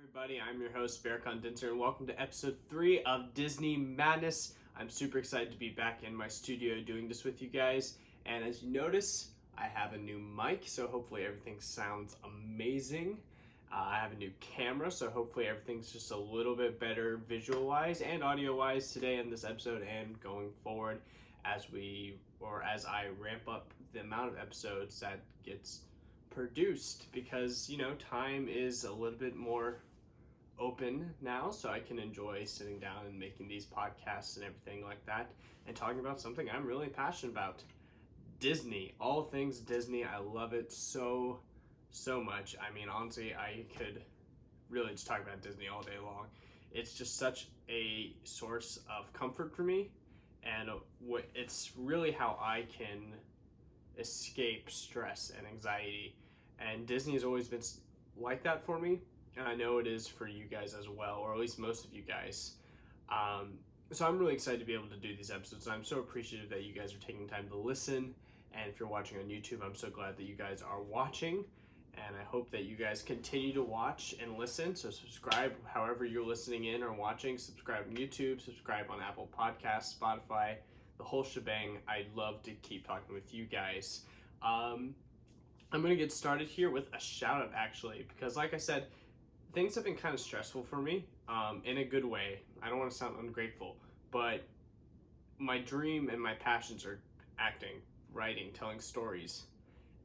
everybody, I'm your host, Bear Condenser, and welcome to episode 3 of Disney Madness. I'm super excited to be back in my studio doing this with you guys, and as you notice, I have a new mic, so hopefully everything sounds amazing. I have a new camera, so hopefully everything's just a little bit better visual-wise and audio-wise today in this episode and going forward as I ramp up the amount of episodes that gets produced, because time is a little bit more open now, so I can enjoy sitting down and making these podcasts and everything like that and talking about something I'm really passionate about: Disney. All things Disney. I love it so much. I mean, honestly, I could really just talk about Disney all day long. It's just such a source of comfort for me, and it's really how I can escape stress and anxiety, and Disney has always been like that for me, and I know it is for you guys as well, or at least most of you guys. So I'm really excited to be able to do these episodes. I'm so appreciative that you guys are taking time to listen, and if you're watching on YouTube, I'm so glad that you guys are watching, and I hope that you guys continue to watch and listen. So subscribe however you're listening in or watching. Subscribe on YouTube, subscribe on Apple Podcasts, Spotify, the whole shebang. I'd love to keep talking with you guys. I'm going to get started here with a shout out, actually, because like I said, things have been kind of stressful for me, in a good way. I don't want to sound ungrateful, but my dream and my passions are acting, writing, telling stories,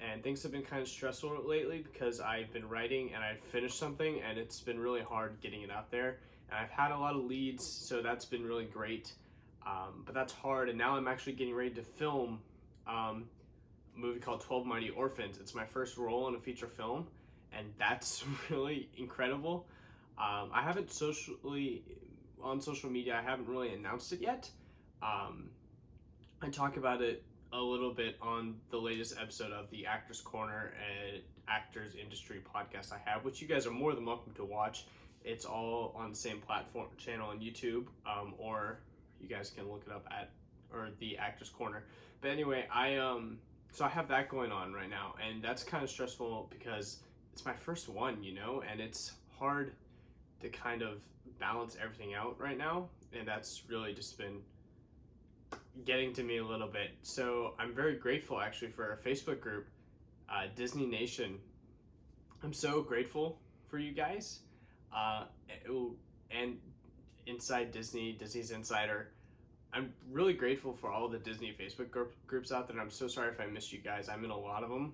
and things have been kind of stressful lately because I've been writing and I've finished something and it's been really hard getting it out there, and I've had a lot of leads, so that's been really great. But that's hard, and now I'm actually getting ready to film a movie called 12 Mighty Orphans. It's my first role in a feature film, and that's really incredible. I haven't on social media, I haven't really announced it yet. I talk about it a little bit on the latest episode of the Actors Corner and Actors Industry podcast I have, which you guys are more than welcome to watch. It's all on the same platform channel on YouTube, or you guys can look it up or the Actors Corner. But anyway, so I have that going on right now, and that's kind of stressful because it's my first one, and it's hard to kind of balance everything out right now, and that's really just been getting to me a little bit. So I'm very grateful actually for our Facebook group, Disney Nation. I'm so grateful for you guys, and Inside Disney's Insider. I'm really grateful for all the Disney Facebook groups out there, and I'm so sorry if I missed you guys. I'm in a lot of them,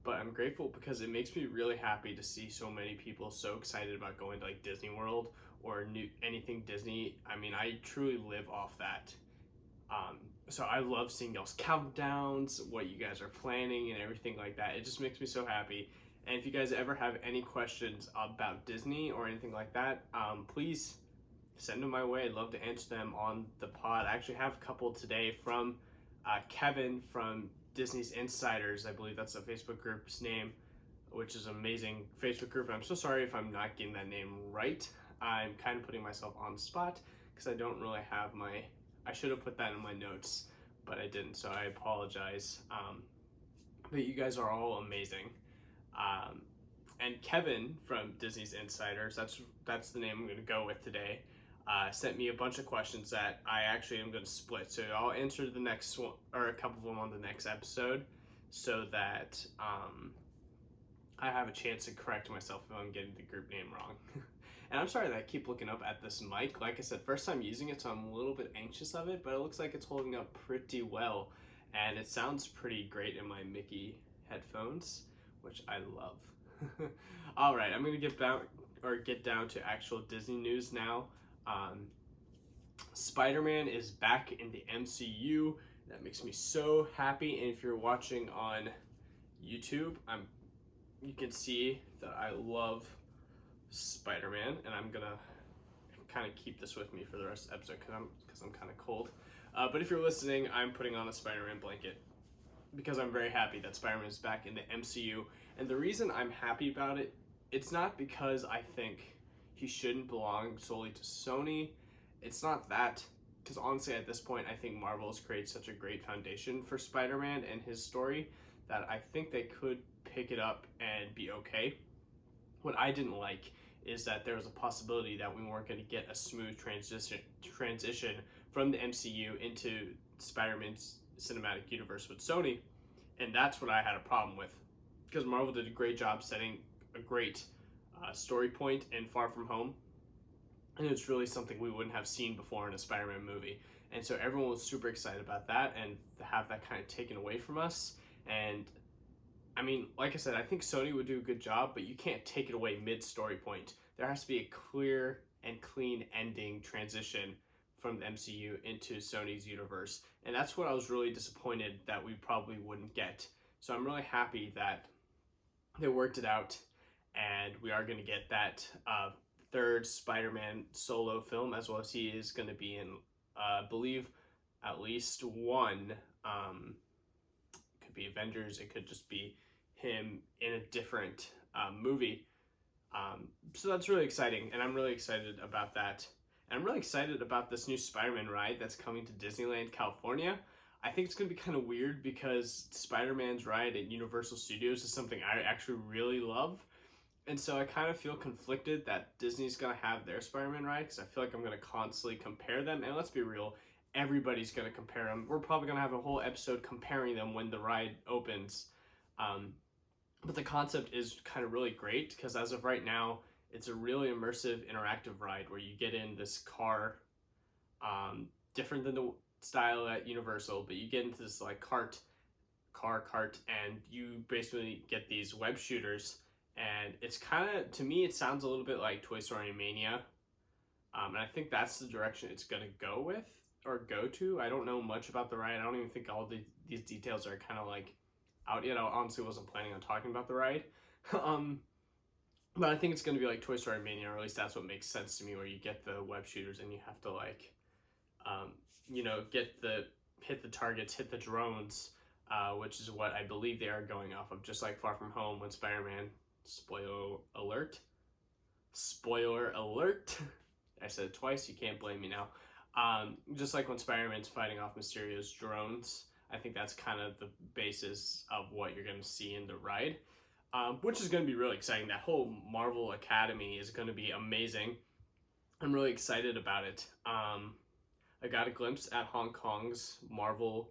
but I'm grateful because it makes me really happy to see so many people so excited about going to like Disney World or anything Disney. I mean, I truly live off that. So I love seeing y'all's countdowns, what you guys are planning and everything like that. It just makes me so happy. And if you guys ever have any questions about Disney or anything like that, please send them my way. I'd love to answer them on the pod. I actually have a couple today from Kevin from Disney's Insiders. I believe that's the Facebook group's name, which is an amazing Facebook group. I'm so sorry if I'm not getting that name right. I'm kind of putting myself on the spot because I don't really have I should have put that in my notes, but I didn't, so I apologize. But you guys are all amazing. And Kevin from Disney's Insiders, that's the name I'm going to go with today, sent me a bunch of questions that I actually am going to split. So I'll answer the next one, or a couple of them on the next episode, so that I have a chance to correct myself if I'm getting the group name wrong. And I'm sorry that I keep looking up at this mic. Like I said, first time using it, so I'm a little bit anxious of it, but it looks like it's holding up pretty well, and it sounds pretty great in my Mickey headphones, which I love. All right, I'm gonna get down to actual Disney news now. Spider-Man is back in the MCU. That makes me so happy. And if you're watching on YouTube, you can see that I love Spider-Man, and I'm gonna kind of keep this with me for the rest of the episode because I'm kind of cold. But if you're listening, I'm putting on a Spider-Man blanket because I'm very happy that Spider-Man is back in the MCU. And the reason I'm happy about it, it's not because I think he shouldn't belong solely to Sony. It's not that, because honestly at this point I think Marvel has created such a great foundation for Spider-Man and his story that I think they could pick it up and be okay. What I didn't like is that there was a possibility that we weren't going to get a smooth transition from the MCU into Spider-Man's cinematic universe with Sony, and that's what I had a problem with, because Marvel did a great job setting a great story point in Far From Home, and it's really something we wouldn't have seen before in a Spider-Man movie. And so everyone was super excited about that, and to have that kind of taken away from us. And I mean, like I said, I think Sony would do a good job, but you can't take it away mid-story point. There has to be a clear and clean ending transition from the MCU into Sony's universe. And that's what I was really disappointed that we probably wouldn't get. So I'm really happy that they worked it out, and we are going to get that third Spider-Man solo film, as well as he is going to be in, I believe, at least one. Could be Avengers. It could just be him in a different movie. So that's really exciting, and I'm really excited about that. And I'm really excited about this new Spider-Man ride that's coming to Disneyland, California. I think it's going to be kind of weird because Spider-Man's ride at Universal Studios is something I actually really love. And so I kind of feel conflicted that Disney's going to have their Spider-Man ride, because I feel like I'm going to constantly compare them. And let's be real, everybody's going to compare them. We're probably going to have a whole episode comparing them when the ride opens. But the concept is kind of really great, because as of right now, it's a really immersive, interactive ride where you get in this car, different than the style at Universal, but you get into this like cart, and you basically get these web shooters. And it's kind of, to me, it sounds a little bit like Toy Story Mania. And I think that's the direction it's going to go with, or go to. I don't know much about the ride. I don't even think all these details are kind of like out yet. I honestly wasn't planning on talking about the ride. But I think it's going to be like Toy Story Mania, or at least that's what makes sense to me, where you get the web shooters and you have to like, hit the targets, hit the drones, which is what I believe they are going off of, just like Far From Home when Spider-Man, spoiler alert, I said it twice, you can't blame me now. Just like when Spider-Man's fighting off Mysterio's drones, I think that's kind of the basis of what you're going to see in the ride, which is going to be really exciting. That whole Marvel Academy is going to be amazing. I'm really excited about it. I got a glimpse at Hong Kong's Marvel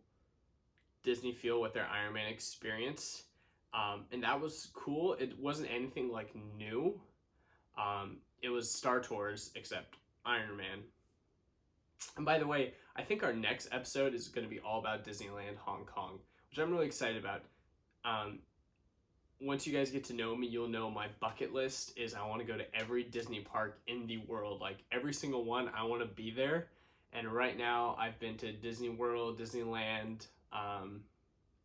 Disney feel with their Iron Man experience, and that was cool. It wasn't anything like new. It was Star Tours except Iron Man. And by the way, I think our next episode is going to be all about Disneyland Hong Kong, which I'm really excited about. Once you guys get to know me, you'll know my bucket list is I want to go to every Disney park in the world. Like every single one, I want to be there. And right now, I've been to Disney World, Disneyland,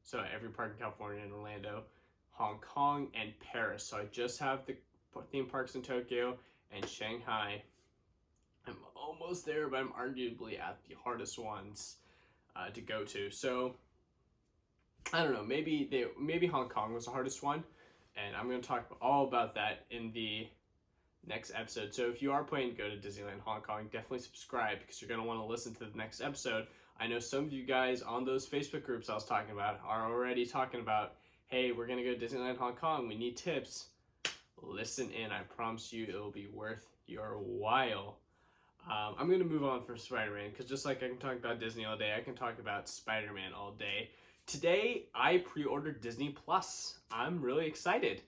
so every park in California and Orlando, Hong Kong, and Paris. So I just have the theme parks in Tokyo and Shanghai. I'm almost there, but I'm arguably at the hardest ones to go to. So I don't know, maybe Hong Kong was the hardest one, and I'm going to talk all about that in the next episode. So if you are planning to go to Disneyland Hong Kong, definitely subscribe, because you're going to want to listen to the next episode. I know some of you guys on those Facebook groups I was talking about are already talking about, hey, we're going to go to Disneyland Hong Kong, we need tips. Listen in, I promise you it will be worth your while. I'm going to move on from Spider-Man, because just like I can talk about Disney all day, I can talk about Spider-Man all day. Today, I pre-ordered Disney Plus. I'm really excited.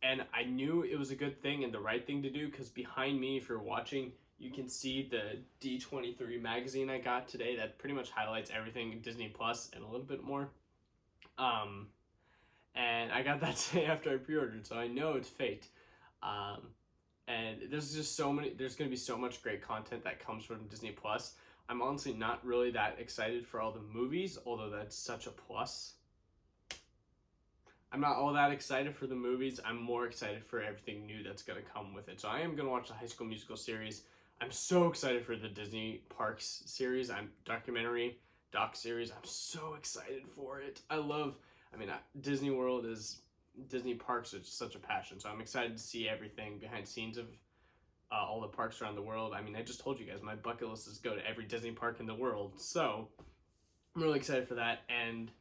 And I knew it was a good thing and the right thing to do, because behind me, if you're watching, you can see the D23 magazine I got today that pretty much highlights everything in Disney Plus and a little bit more. And I got that today after I pre-ordered, so I know it's fate. And there's going to be so much great content that comes from Disney Plus. I'm honestly not really that excited for all the movies, although that's such a plus. I'm not all that excited for the movies. I'm more excited for everything new that's going to come with it. So I am going to watch the High School Musical series. I'm so excited for the Disney Parks series. Doc series. I'm so excited for it. Disney World is, Disney Parks is such a passion. So I'm excited to see everything behind the scenes of all the parks around the world. I just told you guys, my bucket list is to go to every Disney park in the world. So I'm really excited for that. And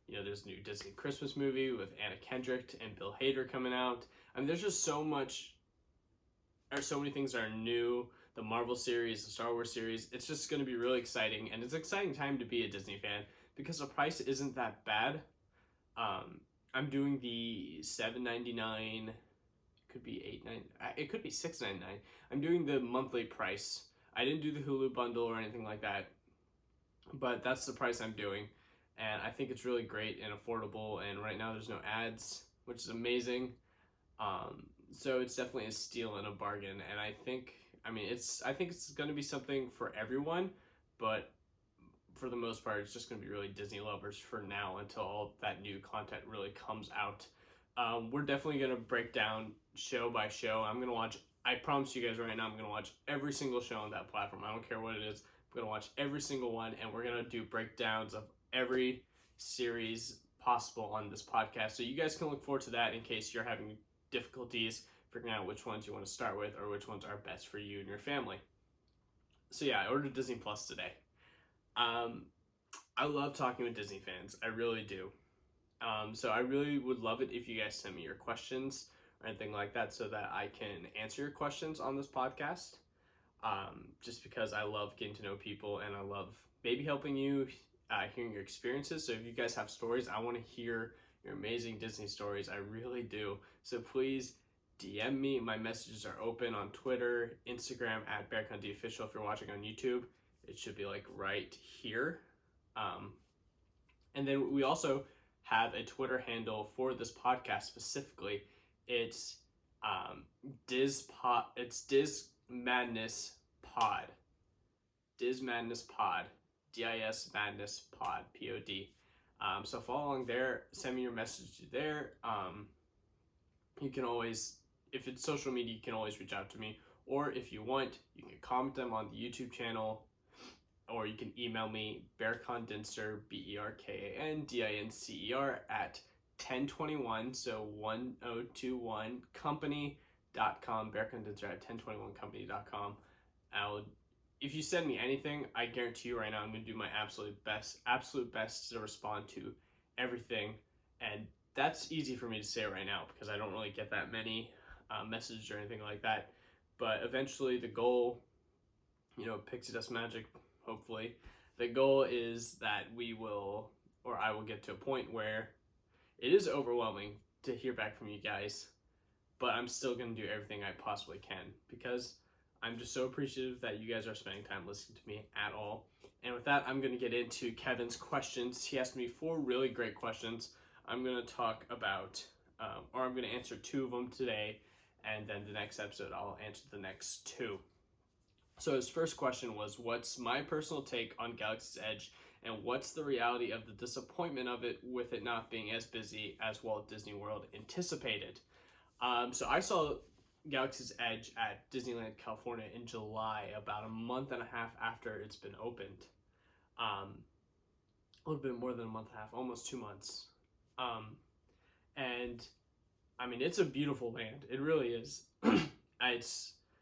there's a new Disney Christmas movie with Anna Kendrick and Bill Hader coming out. There's just so much so many things are new. The Marvel series, the Star Wars series. It's just going to be really exciting, and it's an exciting time to be a Disney fan because the price isn't that bad. I'm doing the $7.99. Could be $8.99. It could be $6.99. I'm doing the monthly price. I didn't do the Hulu bundle or anything like that, but that's the price I'm doing, and I think it's really great and affordable. And right now there's no ads, which is amazing. So it's definitely a steal and a bargain. And I think it's going to be something for everyone, but for the most part, it's just going to be really Disney lovers for now until all that new content really comes out. We're definitely going to break down show by show. I promise you guys right now, I'm going to watch every single show on that platform. I don't care what it is. I'm going to watch every single one, and we're going to do breakdowns of every series possible on this podcast. So you guys can look forward to that in case you're having difficulties figuring out which ones you want to start with or which ones are best for you and your family. So yeah, I ordered Disney Plus today. I love talking with Disney fans. I really do. So I really would love it if you guys send me your questions or anything like that so that I can answer your questions on this podcast. Just because I love getting to know people and I love maybe helping you, hearing your experiences. So if you guys have stories, I want to hear your amazing Disney stories. I really do. So please DM me. My messages are open on Twitter, Instagram at BearCuntyOfficial. If you're watching on YouTube, it should be like right here. And then we also have a Twitter handle for this podcast specifically. It's Diz Madness Pod. Diz Madness Pod. DIS Madness Pod. POD. So follow along there. Send me your message there. You can always, if it's social media, you can always reach out to me. Or if you want, you can comment them on the YouTube channel. Or you can email me, bearcondenser, BERKANDINCER at 1021, so 1021 company.com, bearcondenser at 1021company.com. If you send me anything, I guarantee you right now I'm going to do my absolute best to respond to everything. And that's easy for me to say right now because I don't really get that many messages or anything like that. But eventually the goal, Pixie Dust Magic, hopefully, the goal is that I will get to a point where it is overwhelming to hear back from you guys, but I'm still going to do everything I possibly can because I'm just so appreciative that you guys are spending time listening to me at all. And with that, I'm going to get into Kevin's questions. He asked me 4 really great questions. I'm going to talk about, I'm going to answer 2 of them today, and then the next episode I'll answer the next 2. So his first question was, what's my personal take on Galaxy's Edge, and what's the reality of the disappointment of it with it not being as busy as Walt Disney World anticipated? So I saw Galaxy's Edge at Disneyland California in July, about a month and a half after it's been opened. A little bit more than a month and a half, almost 2 months. And I mean, it's a beautiful land. It really is.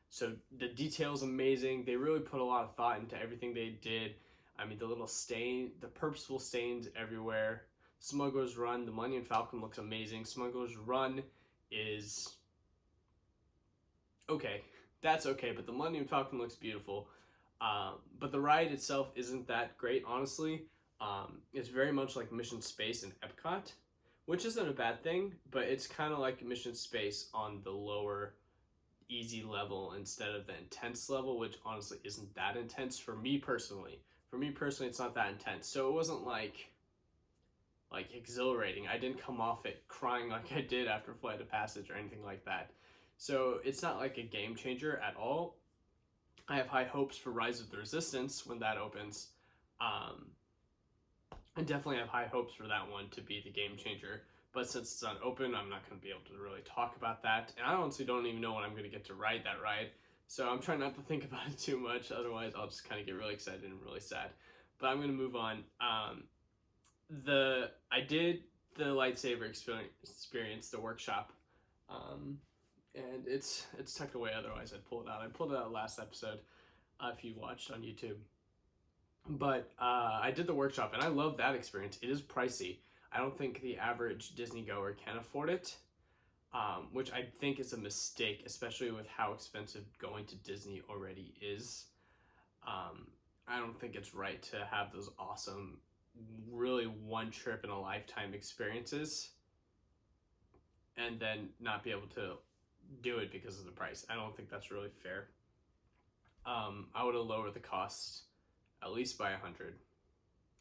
So the detail's amazing. They really put a lot of thought into everything they did. I mean, the purposeful stains everywhere. Smuggler's Run, the Millennium Falcon looks amazing. Smuggler's Run is okay. That's okay, but the Millennium Falcon looks beautiful. But the ride itself isn't that great, honestly. It's very much like Mission Space in Epcot, which isn't a bad thing, but it's kind of like Mission Space on the lower easy level instead of the intense level, which honestly isn't that intense for me personally. It's not that intense. So it wasn't like exhilarating. I didn't come off it crying like I did after Flight of Passage or anything like that. So it's not like a game changer at all. I have high hopes for Rise of the Resistance when that opens. I definitely have high hopes for that one to be the game changer. But since it's unopened, I'm not going to be able to really talk about that. And I honestly don't even know when I'm going to get to ride that ride. So I'm trying not to think about it too much. Otherwise, I'll just kind of get really excited and really sad. But I'm going to move on. I did the lightsaber experience, the workshop. And it's tucked away. Otherwise, I'd pull it out. I pulled it out last episode if you watched on YouTube. But I did the workshop, and I love that experience. It is pricey. I don't think the average Disney goer can afford it. which I think is a mistake, especially with how expensive going to Disney already is. I don't think it's right to have those awesome, really one trip in a lifetime experiences and then not be able to do it because of the price. I don't think that's really fair. I would have lowered the cost at least by 100.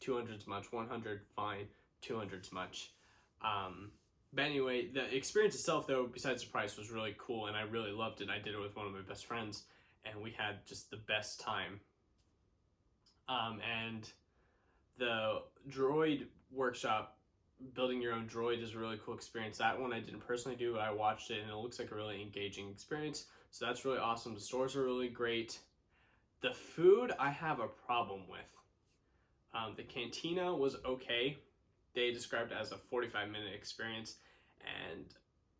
200's much. 100 fine. 200's much. But anyway, the experience itself, though, besides the price, was really cool, and I really loved it. I did it with one of my best friends, and we had just the best time. And the droid workshop, building your own droid, is a really cool experience. That one I didn't personally do, but I watched it, and it looks like a really engaging experience. So that's really awesome. The stores are really great. The food I have a problem with. The cantina was okay. They described it as a 45-minute experience, and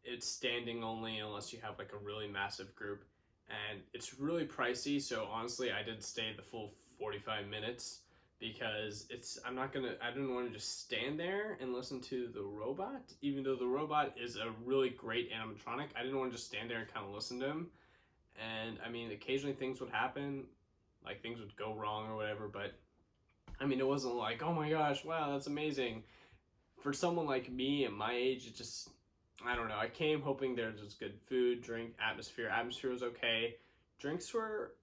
it's standing only unless you have like a really massive group, and it's really pricey. So honestly, I didn't stay the full 45 minutes because I didn't want to just stand there and listen to the robot, even though the robot is a really great animatronic. I didn't want to just stand there and kind of listen to him. And I mean, occasionally things would happen, like things would go wrong or whatever, but I mean, it wasn't like, oh my gosh, wow, that's amazing. For someone like me at my age, it just, I don't know. I came hoping there was good food, drink, atmosphere. Atmosphere was okay. Drinks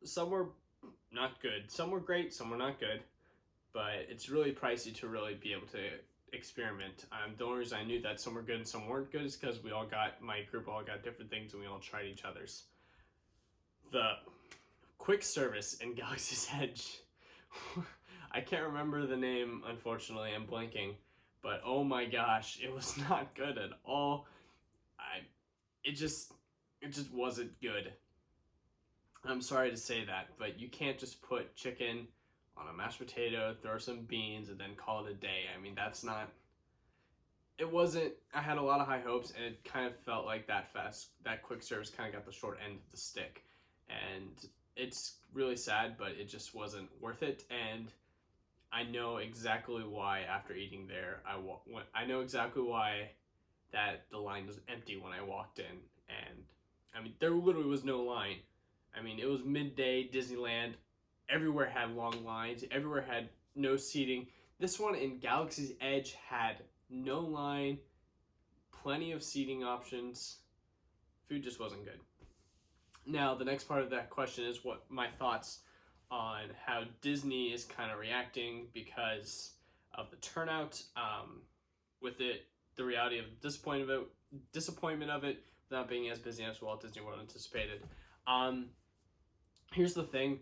some were not good. Some were great, some were not good. But it's really pricey to really be able to experiment. The only reason I knew that some were good and some weren't good is because my group all got different things and we all tried each other's. The quick service in Galaxy's Edge. I can't remember the name, unfortunately, I'm blanking, but oh my gosh, it was not good at all. It just wasn't good. I'm sorry to say that, but you can't just put chicken on a mashed potato, throw some beans, and then call it a day. I mean, I had a lot of high hopes, and it kind of felt like that quick service kind of got the short end of the stick. And it's really sad, but it just wasn't worth it. And I know exactly why after eating there, I know exactly why that the line was empty when I walked in. And I mean, there literally was no line. I mean, it was midday, Disneyland. Everywhere had long lines. Everywhere had no seating. This one in Galaxy's Edge had no line, plenty of seating options. Food just wasn't good. Now, the next part of that question is what my thoughts on how Disney is kind of reacting because of the turnout. With it, the reality of disappointment of it not being as busy as Walt Disney World anticipated. Here's the thing: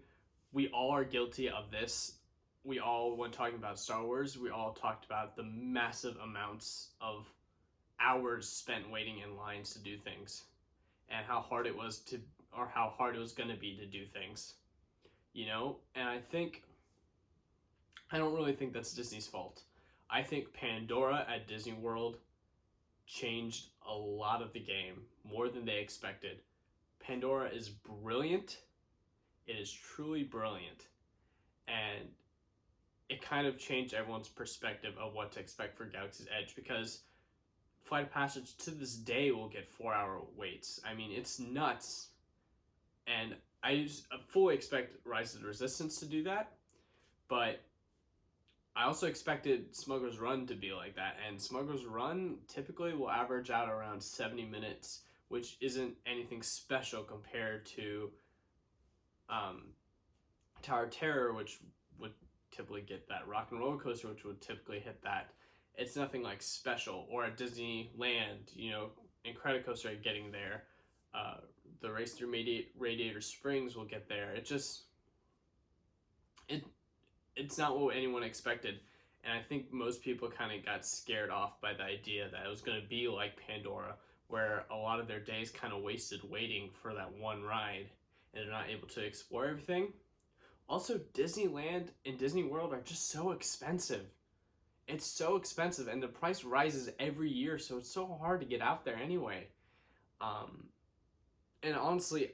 we all are guilty of this. We all, when talking about Star Wars, we all talked about the massive amounts of hours spent waiting in lines to do things, and how hard it was going to be to do things. And I don't really think that's Disney's fault. I think Pandora at Disney World changed a lot of the game, more than they expected. Pandora is brilliant. It is truly brilliant. And it kind of changed everyone's perspective of what to expect for Galaxy's Edge, because Flight of Passage to this day will get 4-hour waits. I mean, it's nuts. And I fully expect Rise of the Resistance to do that, but I also expected Smuggler's Run to be like that, and Smuggler's Run typically will average out around 70 minutes, which isn't anything special compared to Tower of Terror, which would typically get that. Rock and Roller Coaster, which would typically hit that. It's nothing like special. Or at Disneyland, Incredicoaster getting there. The race through Radiator Springs will get there. It's not what anyone expected. And I think most people kind of got scared off by the idea that it was going to be like Pandora, where a lot of their days kind of wasted waiting for that one ride, and they're not able to explore everything. Also, Disneyland and Disney World are just so expensive. It's so expensive, and the price rises every year, so it's so hard to get out there anyway. And honestly,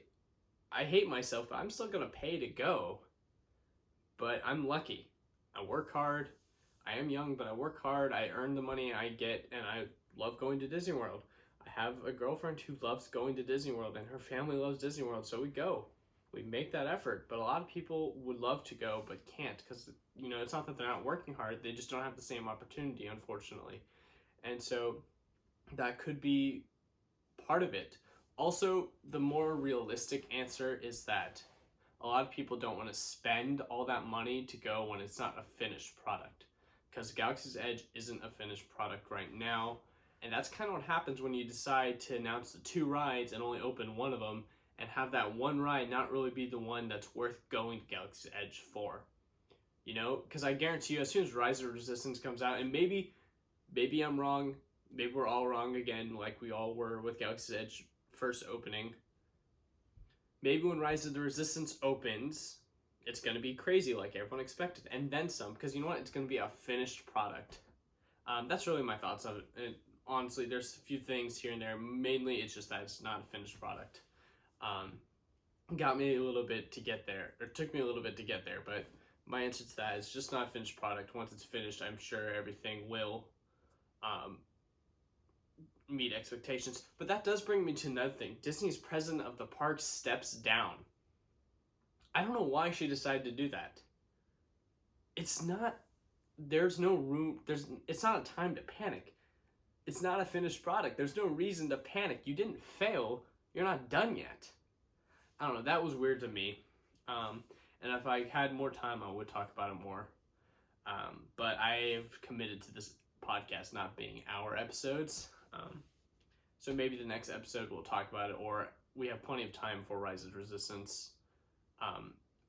I hate myself, but I'm still going to pay to go. But I'm lucky. I work hard. I am young, but I work hard. I earn the money I get, and I love going to Disney World. I have a girlfriend who loves going to Disney World, and her family loves Disney World, so we go. We make that effort. But a lot of people would love to go but can't because, it's not that they're not working hard. They just don't have the same opportunity, unfortunately. And so that could be part of it. Also, the more realistic answer is that a lot of people don't want to spend all that money to go when it's not a finished product. Because Galaxy's Edge isn't a finished product right now. And that's kind of what happens when you decide to announce the 2 rides and only open one of them and have that one ride not really be the one that's worth going to Galaxy's Edge for. Because I guarantee you, as soon as Rise of Resistance comes out, and maybe I'm wrong, maybe we're all wrong again, like we all were with Galaxy's Edge first opening. Maybe when Rise of the Resistance opens, it's going to be crazy like everyone expected, and then some, because you know what? It's going to be a finished product. That's really my thoughts of it. And honestly, there's a few things here and there. Mainly, it's just that it's not a finished product. Got me a little bit to get there, or took me a little bit to get there, but my answer to that is just not a finished product. Once it's finished, I'm sure everything will meet expectations. But that does bring me to another thing. Disney's president of the park steps down. I don't know why she decided to do that. It's not a time to panic. It's not a finished product. There's no reason to panic. You didn't fail. You're not done yet. I don't know. That was weird to me. And if I had more time, I would talk about it more. But I've committed to this podcast not being our episodes. So maybe the next episode we'll talk about it, or we have plenty of time for Rise of Resistance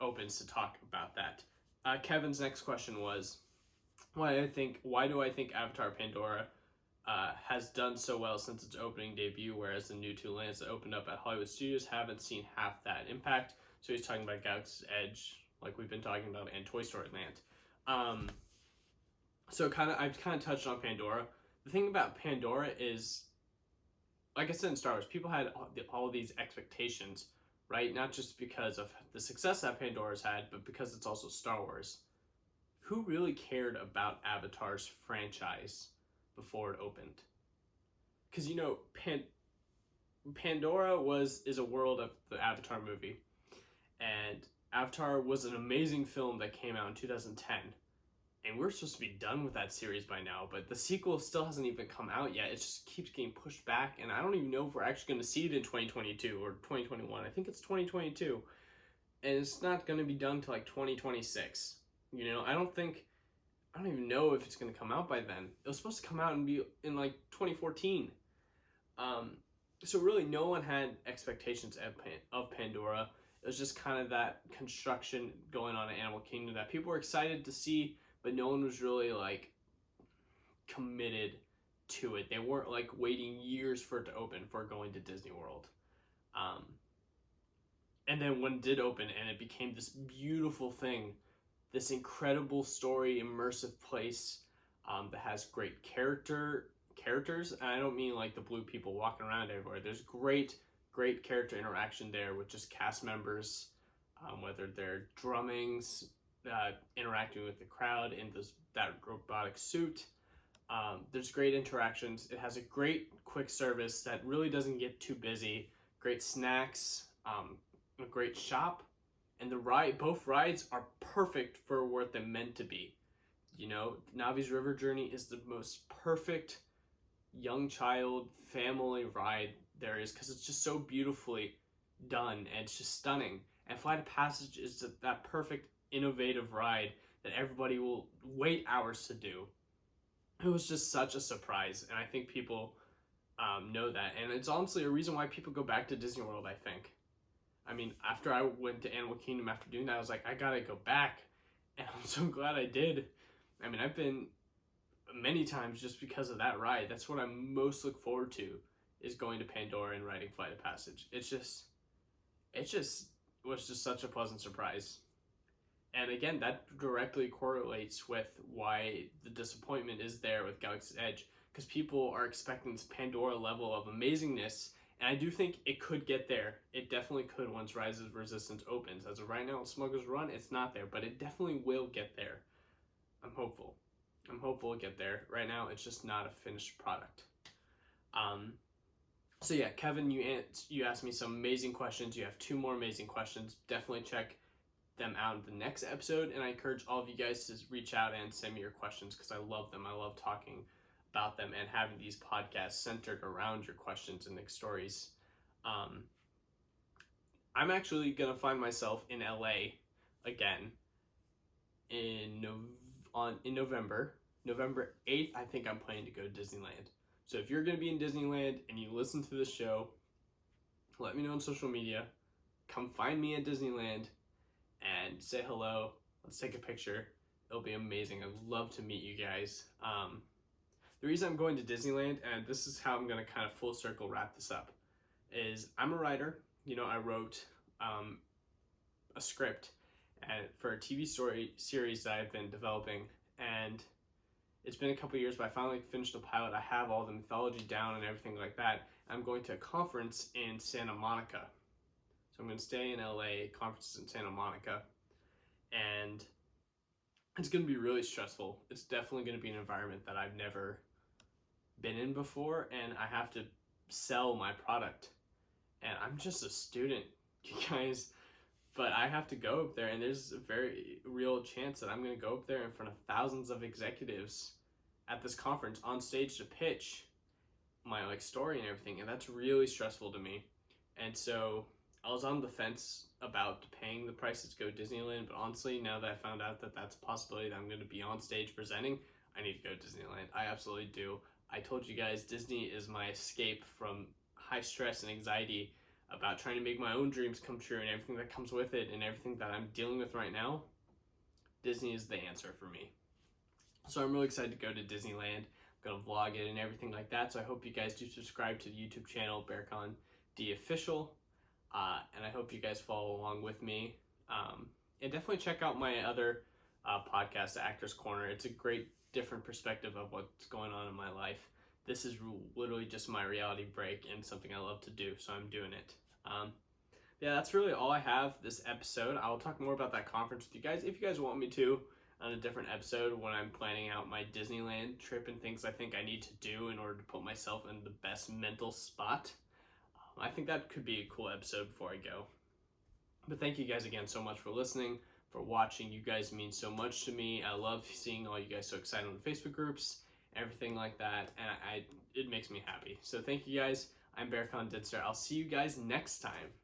opens to talk about that. Kevin's next question was, why do I think Avatar Pandora has done so well since its opening debut, whereas the new 2 lands that opened up at Hollywood Studios haven't seen half that impact? So he's talking about Galaxy's Edge, like we've been talking about, and Toy Story Land. So I've kind of touched on Pandora. The thing about Pandora is, like I said in Star Wars, people had all these expectations, right? Not just because of the success that Pandora's had, but because it's also Star Wars. Who really cared about Avatar's franchise before it opened? Because Pandora is a world of the Avatar movie, and Avatar was an amazing film that came out in 2010. And we're supposed to be done with that series by now, but the sequel still hasn't even come out yet. It just keeps getting pushed back, and I don't even know if we're actually going to see it in 2022 or 2021. I think it's 2022, and it's not going to be done till like 2026. I don't even know if it's going to come out by then. It was supposed to come out and be in like 2014. So really, no one had expectations of Pandora. It was just kind of that construction going on in Animal Kingdom that people were excited to see, but no one was really like committed to it. They weren't like waiting years for it to open for going to Disney World. And then when it did open and it became this beautiful thing, this incredible story, immersive place that has great characters. And I don't mean like the blue people walking around everywhere. There's great character interaction there with just cast members, whether they're drumming, interacting with the crowd in that robotic suit. There's great interactions. It has a great quick service that really doesn't get too busy. Great snacks, a great shop, and both rides are perfect for what they're meant to be. Navi's River Journey is the most perfect young child family ride there is, because it's just so beautifully done and it's just stunning. And Flight of Passage is that perfect innovative ride that everybody will wait hours to do. It was just such a surprise, and I think people know that, and it's honestly a reason why people go back to Disney World. I think, after I went to Animal Kingdom after doing that, I was like, I gotta go back, and I'm so glad I did. I've been many times just because of that ride. That's what I most look forward to, is going to Pandora and riding Flight of Passage. It just was just such a pleasant surprise. And again, that directly correlates with why the disappointment is there with Galaxy's Edge, because people are expecting this Pandora level of amazingness, and I do think it could get there. It definitely could once Rise of Resistance opens. As of right now, Smuggler's Run, it's not there, but it definitely will get there. I'm hopeful it'll get there. Right now, it's just not a finished product. So yeah, Kevin, you asked me some amazing questions. You have 2 more amazing questions. Definitely check them out in the next episode, and I encourage all of you guys to reach out and send me your questions because I love them. I love talking about them and having these podcasts centered around your questions and stories. I'm actually gonna find myself in LA again in November. November 8th, I think I'm planning to go to Disneyland. So if you're gonna be in Disneyland and you listen to this show, let me know on social media. Come find me at Disneyland and say hello. Let's take a picture. It'll be amazing. I'd love to meet you guys. The reason I'm going to Disneyland, and this is how I'm going to kind of full circle wrap this up, is I'm a writer. I wrote a script for a TV series that I've been developing, and it's been a couple years, but I finally finished the pilot. I have all the mythology down and everything like that. I'm going to a conference in Santa Monica. So I'm going to stay in LA, conferences in Santa Monica, and it's going to be really stressful. It's definitely going to be an environment that I've never been in before, and I have to sell my product. And I'm just a student, you guys, but I have to go up there, and there's a very real chance that I'm going to go up there in front of thousands of executives at this conference on stage to pitch my story and everything, and that's really stressful to me. And so I was on the fence about paying the prices to go to Disneyland, but honestly, now that I found out that that's a possibility that I'm going to be on stage presenting, I need to go to Disneyland. I absolutely do. I told you guys Disney is my escape from high stress and anxiety about trying to make my own dreams come true and everything that comes with it and everything that I'm dealing with right now. Disney is the answer for me. So I'm really excited to go to Disneyland. I'm going to vlog it and everything like that. So I hope you guys do subscribe to the YouTube channel, BearconD Official. And I hope you guys follow along with me. And definitely check out my other podcast, The Actor's Corner. It's a great different perspective of what's going on in my life. This is literally just my reality break and something I love to do, so I'm doing it. Yeah, that's really all I have this episode. I will talk more about that conference with you guys if you guys want me to on a different episode when I'm planning out my Disneyland trip and things I think I need to do in order to put myself in the best mental spot. I think that could be a cool episode before I go. But thank you guys again so much for listening, for watching. You guys mean so much to me. I love seeing all you guys so excited on the Facebook groups, everything like that, and it makes me happy. So thank you guys. I'm BearconD. I'll see you guys next time.